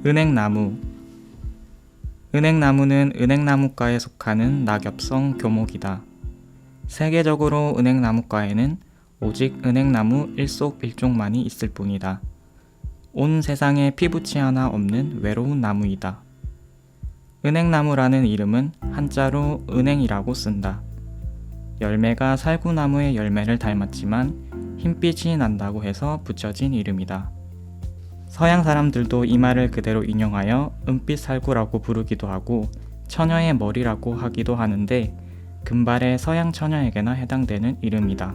은행나무. 은행나무는 은행나무과에 속하는 낙엽성 교목이다. 세계적으로 은행나무과에는 오직 은행나무 일속일종만이 있을 뿐이다. 온 세상에 피붙이 하나 없는 외로운 나무이다. 은행나무라는 이름은 한자로 은행이라고 쓴다. 열매가 살구나무의 열매를 닮았지만 흰빛이 난다고 해서 붙여진 이름이다. 서양 사람들도 이 말을 그대로 인용하여 은빛 살구라고 부르기도 하고 처녀의 머리라고 하기도 하는데 금발의 서양 처녀에게나 해당되는 이름이다.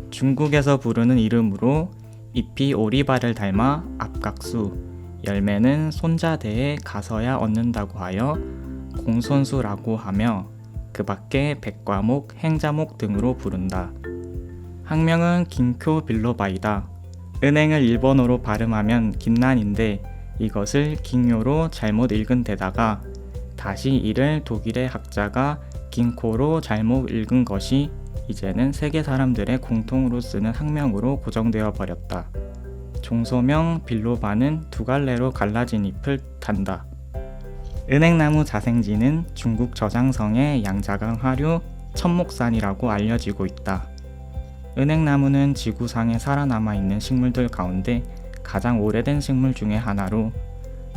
중국에서 부르는 이름으로 잎이 오리발을 닮아 앞각수, 열매는 손자대에 가서야 얻는다고 하여 공손수라고 하며 그 밖에 백과목, 행자목 등으로 부른다. 학명은 긴쿄 빌로바이다. 은행을 일본어로 발음하면 긴난인데 이것을 긴요로 잘못 읽은 데다가 다시 이를 독일의 학자가 긴코로 잘못 읽은 것이 이제는 세계 사람들의 공통으로 쓰는 학명으로 고정되어 버렸다. 종소명 빌로바는 두 갈래로 갈라진 잎을 단다. 은행나무 자생지는 중국 저장성의 양자강 하류 천목산이라고 알려지고 있다. 은행나무는 지구상에 살아남아 있는 식물들 가운데 가장 오래된 식물 중에 하나로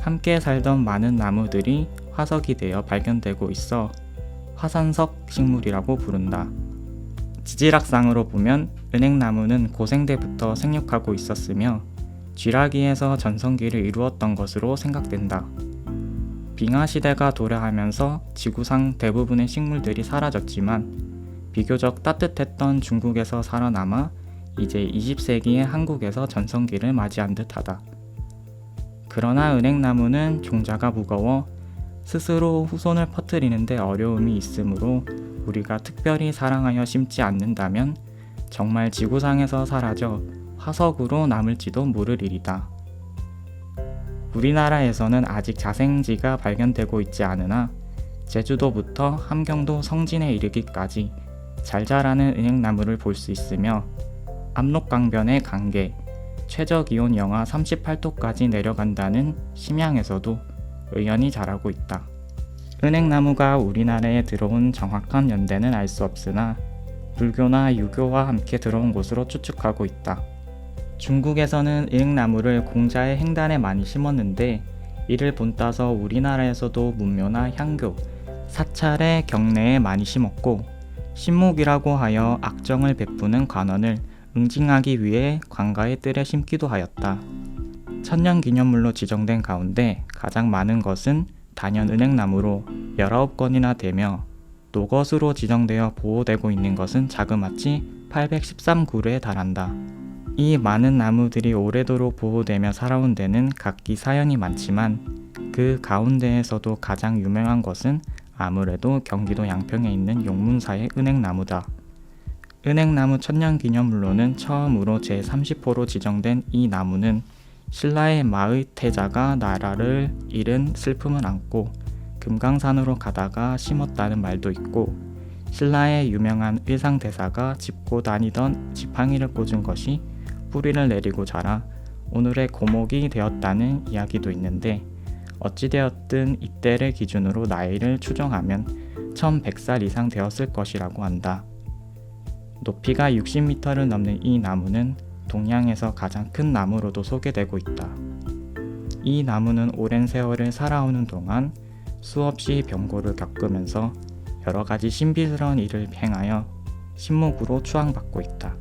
함께 살던 많은 나무들이 화석이 되어 발견되고 있어 화산석 식물이라고 부른다. 지질학상으로 보면 은행나무는 고생대부터 생육하고 있었으며 쥐라기에서 전성기를 이루었던 것으로 생각된다. 빙하시대가 도래하면서 지구상 대부분의 식물들이 사라졌지만 비교적 따뜻했던 중국에서 살아남아 이제 20세기의 한국에서 전성기를 맞이한 듯하다. 그러나 은행나무는 종자가 무거워 스스로 후손을 퍼뜨리는데 어려움이 있으므로 우리가 특별히 사랑하여 심지 않는다면 정말 지구상에서 사라져 화석으로 남을지도 모를 일이다. 우리나라에서는 아직 자생지가 발견되고 있지 않으나 제주도부터 함경도 성진에 이르기까지 잘 자라는 은행나무를 볼 수 있으며 압록강변의 강계, 최저기온 영하 38도까지 내려간다는 심양에서도 의연히 자라고 있다. 은행나무가 우리나라에 들어온 정확한 연대는 알 수 없으나 불교나 유교와 함께 들어온 것으로 추측하고 있다. 중국에서는 은행나무를 공자의 횡단에 많이 심었는데 이를 본따서 우리나라에서도 문묘나 향교, 사찰의 경내에 많이 심었고 신목이라고 하여 악정을 베푸는 관원을 응징하기 위해 관가의 뜰에 심기도 하였다. 천년기념물로 지정된 가운데 가장 많은 것은 단연 은행나무로 19건이나 되며 노것으로 지정되어 보호되고 있는 것은 자그마치 813그루에 달한다. 이 많은 나무들이 오래도록 보호되며 살아온 데는 각기 사연이 많지만 그 가운데에서도 가장 유명한 것은 아무래도 경기도 양평에 있는 용문사의 은행나무다. 은행나무 천년기념물로는 처음으로 제30호로 지정된 이 나무는 신라의 마의태자가 나라를 잃은 슬픔을 안고 금강산으로 가다가 심었다는 말도 있고 신라의 유명한 의상대사가 짚고 다니던 지팡이를 꽂은 것이 뿌리를 내리고 자라 오늘의 고목이 되었다는 이야기도 있는데 어찌되었든 이때를 기준으로 나이를 추정하면 1100살 이상 되었을 것이라고 한다. 높이가 60m를 넘는 이 나무는 동양에서 가장 큰 나무로도 소개되고 있다. 이 나무는 오랜 세월을 살아오는 동안 수없이 병고를 겪으면서 여러 가지 신비스러운 일을 행하여 신목으로 추앙받고 있다.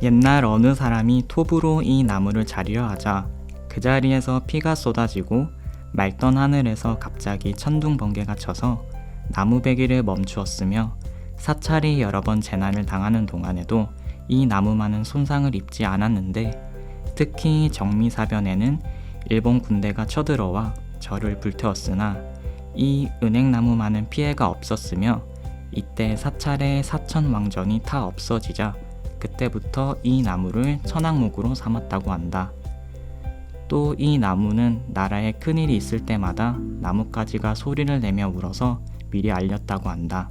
옛날 어느 사람이 톱으로 이 나무를 자르려 하자 그 자리에서 피가 쏟아지고 맑던 하늘에서 갑자기 천둥 번개가 쳐서 나무배기를 멈추었으며 사찰이 여러 번 재난을 당하는 동안에도 이 나무만은 손상을 입지 않았는데 특히 정미사변에는 일본 군대가 쳐들어와 절을 불태웠으나 이 은행나무만은 피해가 없었으며 이때 사찰의 사천왕전이 다 없어지자 그때부터 이 나무를 천왕목으로 삼았다고 한다. 또 이 나무는 나라에 큰일이 있을 때마다 나뭇가지가 소리를 내며 울어서 미리 알렸다고 한다.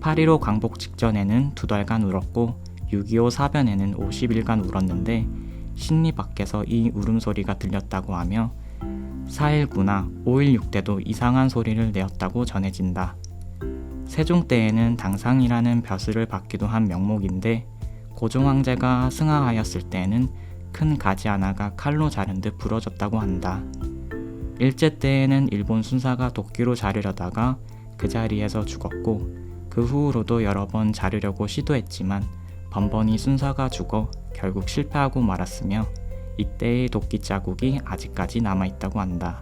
8.15 광복 직전에는 2달간 울었고 6.25 사변에는 50일간 울었는데 신리 밖에서 이 울음소리가 들렸다고 하며 4.19나 5.16 때도 이상한 소리를 내었다고 전해진다. 세종 때에는 당상이라는 벼슬을 받기도 한 명목인데 고종 황제가 승하하였을 때에는 큰 가지 하나가 칼로 자른 듯 부러졌다고 한다. 일제 때에는 일본 순사가 도끼로 자르려다가 그 자리에서 죽었고 그 후로도 여러 번 자르려고 시도했지만 번번이 순사가 죽어 결국 실패하고 말았으며 이때의 도끼 자국이 아직까지 남아있다고 한다.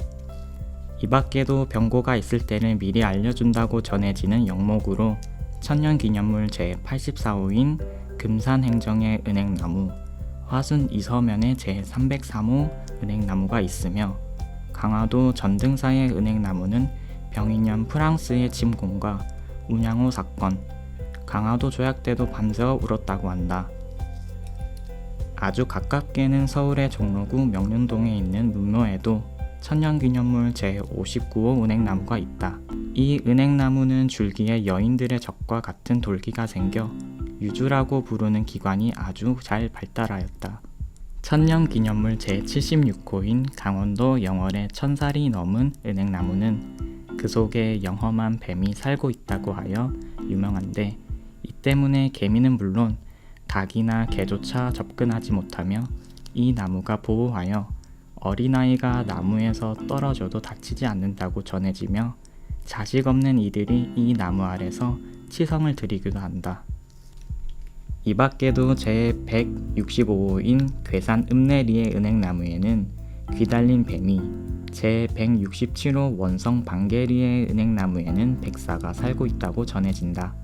이 밖에도 병고가 있을 때를 미리 알려준다고 전해지는 영목으로 천년기념물 제84호인 금산행정의 은행나무, 화순 이서면의 제303호 은행나무가 있으며 강화도 전등사의 은행나무는 병인년 프랑스의 침공과 운양호 사건, 강화도 조약 때도 밤새워 울었다고 한다. 아주 가깝게는 서울의 종로구 명륜동에 있는 문묘에도 천년기념물 제59호 은행나무가 있다. 이 은행나무는 줄기에 여인들의 적과 같은 돌기가 생겨 유주라고 부르는 기관이 아주 잘 발달하였다. 천년기념물 제76호인 강원도 영월의 1000살이 넘은 은행나무는 그 속에 영험한 뱀이 살고 있다고 하여 유명한데 이 때문에 개미는 물론 닭이나 개조차 접근하지 못하며 이 나무가 보호하여 어린아이가 나무에서 떨어져도 다치지 않는다고 전해지며 자식 없는 이들이 이 나무 아래서 치성을 드리기도 한다. 이 밖에도 제165호인 괴산 읍내리의 은행나무에는 귀달린 뱀이, 제167호 원성 방계리의 은행나무에는 백사가 살고 있다고 전해진다.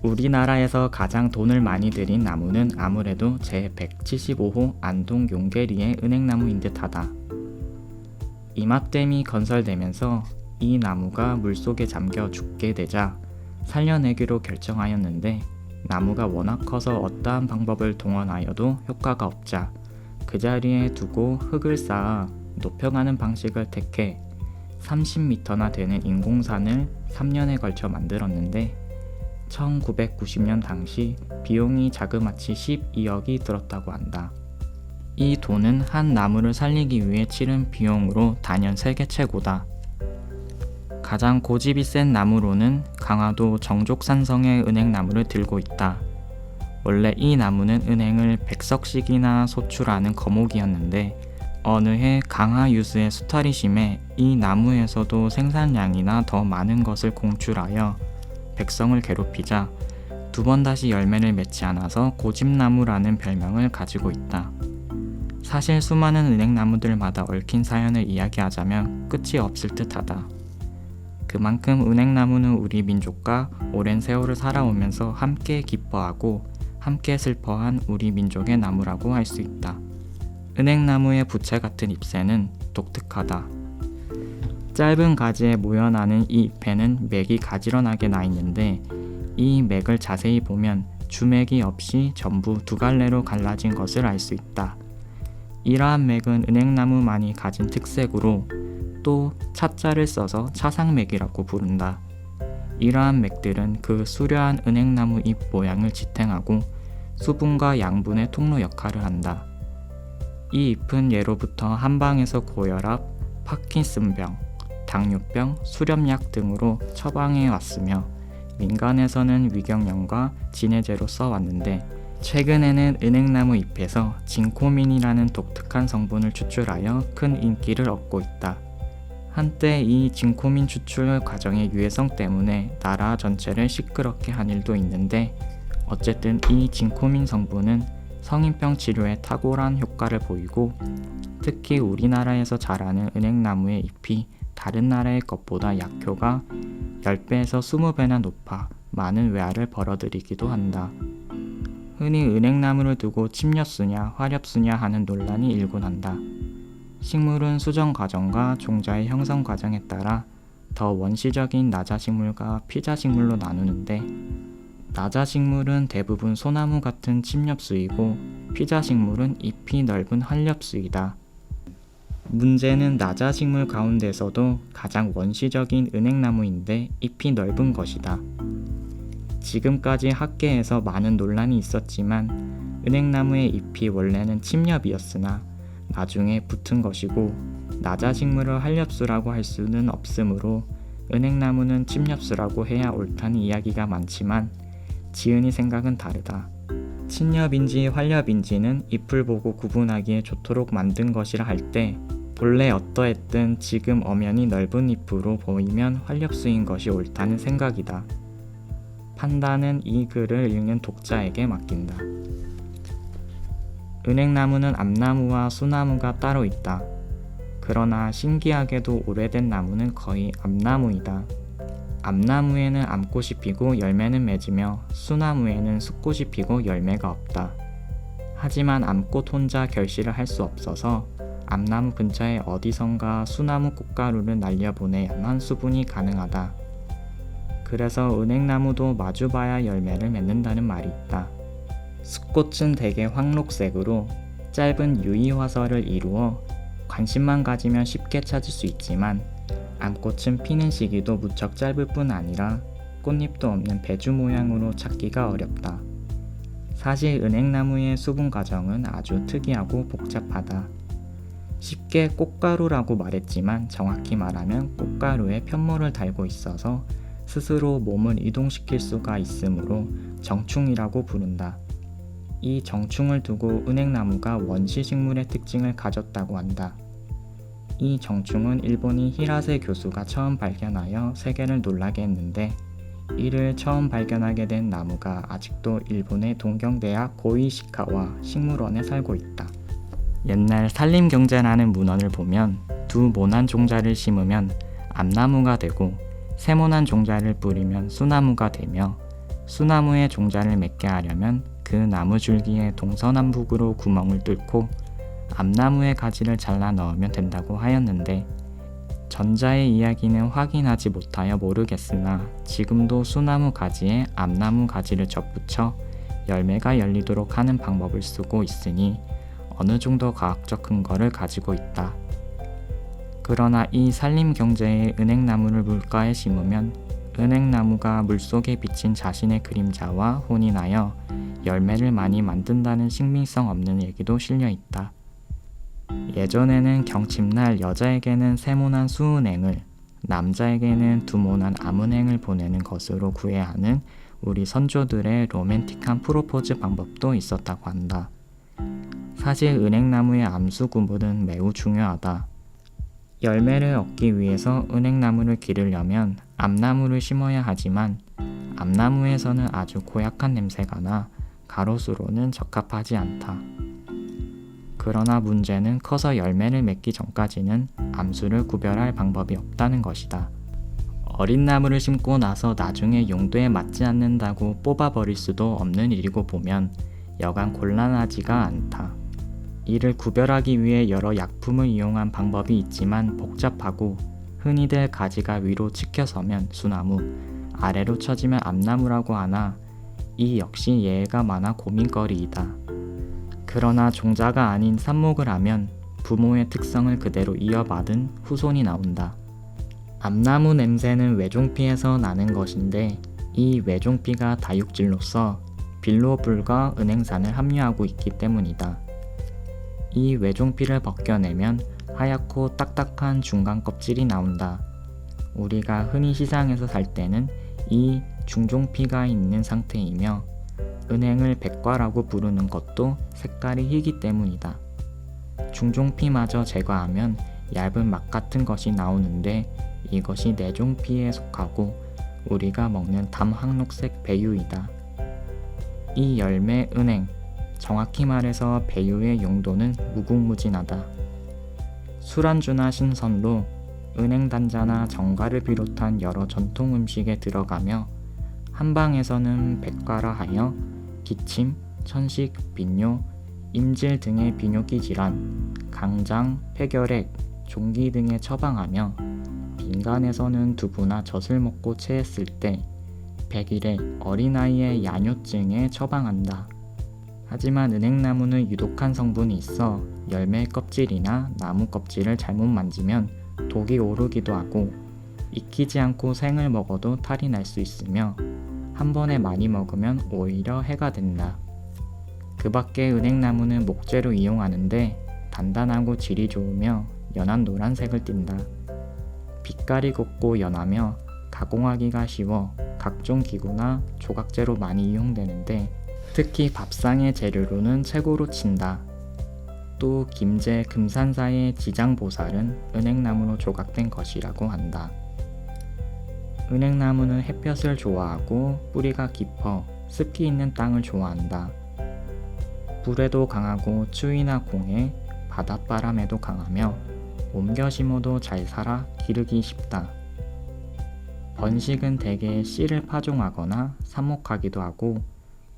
우리나라에서 가장 돈을 많이 들인 나무는 아무래도 제175호 안동 용계리의 은행나무인 듯하다. 이맛댐이 건설되면서 이 나무가 물속에 잠겨 죽게 되자 살려내기로 결정하였는데 나무가 워낙 커서 어떠한 방법을 동원하여도 효과가 없자 그 자리에 두고 흙을 쌓아 높여가는 방식을 택해 30m나 되는 인공산을 3년에 걸쳐 만들었는데 1990년 당시 비용이 자그마치 12억이 들었다고 한다. 이 돈은 한 나무를 살리기 위해 치른 비용으로 단연 세계 최고다. 가장 고집이 센 나무로는 강화도 정족산성의 은행나무를 들고 있다. 원래 이 나무는 은행을 100석씩이나 소출하는 거목이었는데 어느 해 강하 유수의 수탈이 심해 이 나무에서도 생산량이나 더 많은 것을 공출하여 백성을 괴롭히자 두 번 다시 열매를 맺지 않아서 고집나무라는 별명을 가지고 있다. 사실 수많은 은행나무들마다 얽힌 사연을 이야기하자면 끝이 없을 듯하다. 그만큼 은행나무는 우리 민족과 오랜 세월을 살아오면서 함께 기뻐하고 함께 슬퍼한 우리 민족의 나무라고 할 수 있다. 은행나무의 부채 같은 잎새는 독특하다. 짧은 가지에 모여나는 이 잎에는 맥이 가지런하게 나 있는데 이 맥을 자세히 보면 주맥이 없이 전부 두 갈래로 갈라진 것을 알 수 있다. 이러한 맥은 은행나무만이 가진 특색으로 또 차자를 써서 차상맥이라고 부른다. 이러한 맥들은 그 수려한 은행나무 잎 모양을 지탱하고 수분과 양분의 통로 역할을 한다. 이 잎은 예로부터 한방에서 고혈압, 파킨슨병, 당뇨병, 수렴약 등으로 처방해 왔으며 민간에서는 위경염과 진해제로 써왔는데 최근에는 은행나무 잎에서 진코민이라는 독특한 성분을 추출하여 큰 인기를 얻고 있다. 한때 이 진코민 추출 과정의 유해성 때문에 나라 전체를 시끄럽게 한 일도 있는데 어쨌든 이 진코민 성분은 성인병 치료에 탁월한 효과를 보이고 특히 우리나라에서 자라는 은행나무의 잎이 다른 나라의 것보다 약효가 10배에서 20배나 높아 많은 외화를 벌어들이기도 한다. 흔히 은행나무를 두고 침엽수냐 화렵수냐 하는 논란이 일곤 한다. 식물은 수정 과정과 종자의 형성 과정에 따라 더 원시적인 나자식물과 피자식물로 나누는데 나자식물은 대부분 소나무 같은 침엽수이고 피자식물은 잎이 넓은 활엽수이다. 문제는 나자식물 가운데서도 가장 원시적인 은행나무인데 잎이 넓은 것이다. 지금까지 학계에서 많은 논란이 있었지만 은행나무의 잎이 원래는 침엽이었으나 나중에 붙은 것이고 나자식물을 활엽수라고 할 수는 없으므로 은행나무는 침엽수라고 해야 옳다는 이야기가 많지만 지은이 생각은 다르다. 침엽인지 활엽인지는 잎을 보고 구분하기에 좋도록 만든 것이라 할 때 본래 어떠했든 지금 엄연히 넓은 잎으로 보이면 활엽수인 것이 옳다는 생각이다. 판단은 이 글을 읽는 독자에게 맡긴다. 은행나무는 암나무와 수나무가 따로 있다. 그러나 신기하게도 오래된 나무는 거의 암나무이다. 암나무에는 암꽃이 피고 열매는 맺으며 수나무에는 숫꽃이 피고 열매가 없다. 하지만 암꽃 혼자 결실을 할 수 없어서 암나무 근처에 어디선가 수나무 꽃가루를 날려보내야만 수분이 가능하다. 그래서 은행나무도 마주봐야 열매를 맺는다는 말이 있다. 숫꽃은 대개 황록색으로 짧은 유의화설을 이루어 관심만 가지면 쉽게 찾을 수 있지만 암꽃은 피는 시기도 무척 짧을 뿐 아니라 꽃잎도 없는 배주 모양으로 찾기가 어렵다. 사실 은행나무의 수분 과정은 아주 특이하고 복잡하다. 쉽게 꽃가루라고 말했지만 정확히 말하면 꽃가루에 편모를 달고 있어서 스스로 몸을 이동시킬 수가 있으므로 정충이라고 부른다. 이 정충을 두고 은행나무가 원시식물의 특징을 가졌다고 한다. 이 정충은 일본인 히라세 교수가 처음 발견하여 세계를 놀라게 했는데 이를 처음 발견하게 된 나무가 아직도 일본의 동경대학 고이시카와 식물원에 살고 있다. 옛날 산림경제라는 문헌을 보면 두 모난 종자를 심으면 암나무가 되고 세 모난 종자를 뿌리면 수나무가 되며 수나무의 종자를 맺게 하려면 그 나무 줄기에 동서남북으로 구멍을 뚫고 암나무의 가지를 잘라 넣으면 된다고 하였는데 전자의 이야기는 확인하지 못하여 모르겠으나 지금도 수나무 가지에 암나무 가지를 접붙여 열매가 열리도록 하는 방법을 쓰고 있으니 어느 정도 과학적 근거를 가지고 있다. 그러나 이 산림경제의 은행나무를 물가에 심으면 은행나무가 물속에 비친 자신의 그림자와 혼인하여 열매를 많이 만든다는 신빙성 없는 얘기도 실려있다. 예전에는 경칩날 여자에게는 세모난 수은행을, 남자에게는 두모난 암은행을 보내는 것으로 구애야 하는 우리 선조들의 로맨틱한 프로포즈 방법도 있었다고 한다. 사실 은행나무의 암수 구분은 매우 중요하다. 열매를 얻기 위해서 은행나무를 기르려면 암나무를 심어야 하지만 암나무에서는 아주 고약한 냄새가 나 가로수로는 적합하지 않다. 그러나 문제는 커서 열매를 맺기 전까지는 암수를 구별할 방법이 없다는 것이다. 어린 나무를 심고 나서 나중에 용도에 맞지 않는다고 뽑아버릴 수도 없는 일이고 보면 여간 곤란하지가 않다. 이를 구별하기 위해 여러 약품을 이용한 방법이 있지만 복잡하고 흔히들 가지가 위로 치켜서면 수나무, 아래로 처지면 암나무라고 하나 이 역시 예외가 많아 고민거리이다. 그러나 종자가 아닌 삽목을 하면 부모의 특성을 그대로 이어받은 후손이 나온다. 암나무 냄새는 외종피에서 나는 것인데 이 외종피가 다육질로서 빌로불과 은행산을 함유하고 있기 때문이다. 이 외종피를 벗겨내면 하얗고 딱딱한 중간 껍질이 나온다. 우리가 흔히 시장에서 살 때는 이 중종피가 있는 상태이며 은행을 백과라고 부르는 것도 색깔이 희기 때문이다. 중종피마저 제거하면 얇은 막 같은 것이 나오는데 이것이 내종피에 속하고 우리가 먹는 담황록색 배유이다. 이 열매 은행, 정확히 말해서 배유의 용도는 무궁무진하다. 술안주나 신선로, 은행단자나 정가를 비롯한 여러 전통 음식에 들어가며 한방에서는 백과라 하여 기침, 천식, 빈뇨, 임질 등의 비뇨기 질환, 강장, 폐결핵, 종기 등에 처방하며 민간에서는 두부나 젖을 먹고 체했을 때 백일에 어린아이의 야뇨증에 처방한다. 하지만 은행나무는 유독한 성분이 있어 열매 껍질이나 나무 껍질을 잘못 만지면 독이 오르기도 하고 익히지 않고 생을 먹어도 탈이 날 수 있으며 한 번에 많이 먹으면 오히려 해가 된다. 그 밖에 은행나무는 목재로 이용하는데 단단하고 질이 좋으며 연한 노란색을 띈다. 빛깔이 곱고 연하며 가공하기가 쉬워 각종 기구나 조각재로 많이 이용되는데 특히 밥상의 재료로는 최고로 친다. 또 김제, 금산사의 지장보살은 은행나무로 조각된 것이라고 한다. 은행나무는 햇볕을 좋아하고 뿌리가 깊어 습기 있는 땅을 좋아한다. 불에도 강하고 추위나 공해, 바닷바람에도 강하며 옮겨 심어도 잘 살아 기르기 쉽다. 번식은 대개 씨를 파종하거나 삽목하기도 하고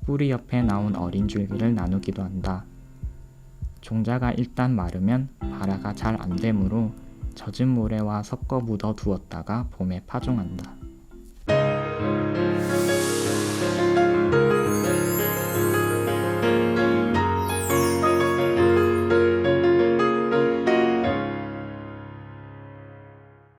뿌리 옆에 나온 어린 줄기를 나누기도 한다. 종자가 일단 마르면 발화가 잘 안되므로 젖은 모래와 섞어 묻어 두었다가 봄에 파종한다.